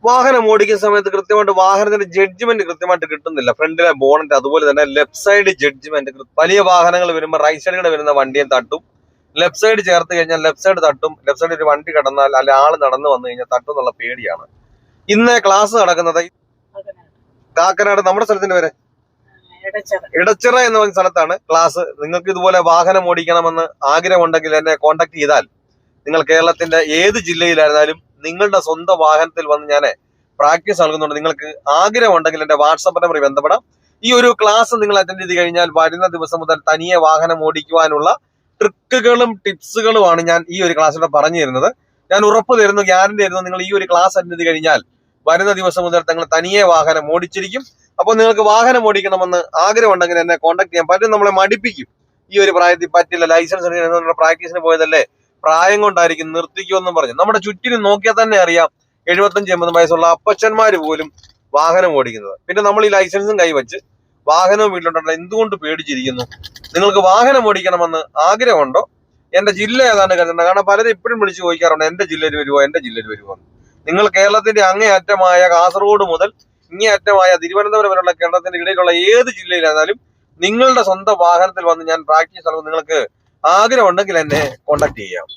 വാഹനം ഓടിക്കുന്ന സമയത്ത് കൃത്യമായിട്ട് വാഹനത്തിന്റെ ജഡ്ജ്മെന്റ് കൃത്യമായിട്ട് കിട്ടുന്നില്ല. ഫ്രണ്ടിലെ ബോണറ്റ്, അതുപോലെ തന്നെ ലെഫ്റ്റ് സൈഡ് ജഡ്ജ്മെന്റ്. വലിയ വാഹനങ്ങൾ വരുമ്പോൾ റൈറ്റ് സൈഡിൽ വരുന്ന വണ്ടിയെ തട്ടും, ലെഫ്റ്റ് സൈഡ് ചേർത്ത് കഴിഞ്ഞാൽ ലെഫ്റ്റ് സൈഡ് തട്ടും, ലെഫ്റ്റ് സൈഡിൽ ഒരു വണ്ടി കടന്നാൽ അല്ലെ ആള് നടന്നു വന്നു കഴിഞ്ഞാൽ തട്ടും എന്നുള്ള പേടിയാണ്. ഇന്ന് ക്ലാസ് നടക്കുന്നത് കാക്കനാട്, നമ്മുടെ സ്ഥലത്തിന്റെ പേര് ഇടച്ചിറ എന്ന് പറഞ്ഞ സ്ഥലത്താണ് ക്ലാസ്. നിങ്ങൾക്ക് ഇതുപോലെ വാഹനം ഓടിക്കണമെന്ന് ആഗ്രഹമുണ്ടെങ്കിൽ എന്നെ കോൺടാക്ട് ചെയ്താൽ നിങ്ങൾ കേരളത്തിന്റെ ഏത് ജില്ലയിലായിരുന്നാലും നിങ്ങളുടെ സ്വന്തം വാഹനത്തിൽ വന്ന് ഞാൻ പ്രാക്ടീസ് നൽകുന്നുണ്ട്. നിങ്ങൾക്ക് ആഗ്രഹമുണ്ടെങ്കിൽ എന്റെ വാട്സാപ്പ് നമ്പറിൽ ബന്ധപ്പെടാം. ഈ ഒരു ക്ലാസ് നിങ്ങൾ അറ്റൻഡ് ചെയ്ത് കഴിഞ്ഞാൽ വരുന്ന ദിവസം മുതൽ തനിയെ വാഹനം ഓടിക്കുവാനുള്ള ട്രിക്കുകളും ടിപ്സുകളുമാണ് ഞാൻ ഈ ഒരു ക്ലാസ്സിലൂടെ പറഞ്ഞു തരുന്നത്. ഞാൻ ഉറപ്പ് തരുന്നു, ഗ്യാരണ്ടി തരുന്നു, നിങ്ങൾ ഈ ഒരു ക്ലാസ് അറ്റൻഡ് ചെയ്ത് കഴിഞ്ഞാൽ വരുന്ന ദിവസം മുതൽ നിങ്ങൾ തനിയെ വാഹനം ഓടിച്ചിരിക്കും. അപ്പോൾ നിങ്ങൾക്ക് വാഹനം ഓടിക്കണമെന്ന് ആഗ്രഹമുണ്ടെങ്കിൽ എന്നെ കോൺടാക്ട് ചെയ്യാൻ പറ്റും. നമ്മളെ മടിപ്പിക്കും. ഈ ഒരു പ്രായത്തിൽ പറ്റില്ല, ലൈസൻസ് പ്രാക്ടീസിന് പോയതല്ലേ, പ്രായം കൊണ്ടായിരിക്കും, നിർത്തിക്കുമെന്നും പറഞ്ഞു. നമ്മുടെ ചുറ്റിനും നോക്കിയാൽ തന്നെ അറിയാം 75-80 വയസ്സുള്ള അപ്പച്ചന്മാര് പോലും വാഹനം ഓടിക്കുന്നത്. പിന്നെ നമ്മൾ ഈ ലൈസൻസും കൈവച്ച് വാഹനവും വീട്ടിലുണ്ടല്ലോ, എന്തുകൊണ്ട് പേടിച്ചിരിക്കുന്നു? നിങ്ങൾക്ക് വാഹനം ഓടിക്കണമെന്ന് ആഗ്രഹമുണ്ടോ? എന്റെ ജില്ല ഏതാണ് കരുതേണ്ടത്? കാരണം പലരും ഇപ്പോഴും വിളിച്ചു ചോദിക്കാറുണ്ട്, എന്റെ ജില്ലയിൽ വരുമോ, എന്റെ ജില്ലയിൽ വരുമോ. നിങ്ങൾ കേരളത്തിന്റെ അങ്ങേയറ്റമായ കാസർഗോഡ് മുതൽ ഇങ്ങേയറ്റമായ തിരുവനന്തപുരം വരെയുള്ള കേരളത്തിന്റെ ഇടയിലുള്ള ഏത് ജില്ലയിലായിരുന്നാലും നിങ്ങളുടെ സ്വന്തം വാഹനത്തിൽ വന്ന് ഞാൻ പ്രാക്ടീസ് നൽകും. നിങ്ങൾക്ക് ആഗ്രഹമുണ്ടെങ്കിൽ എന്നെ കോൺടാക്ട് ചെയ്യാം.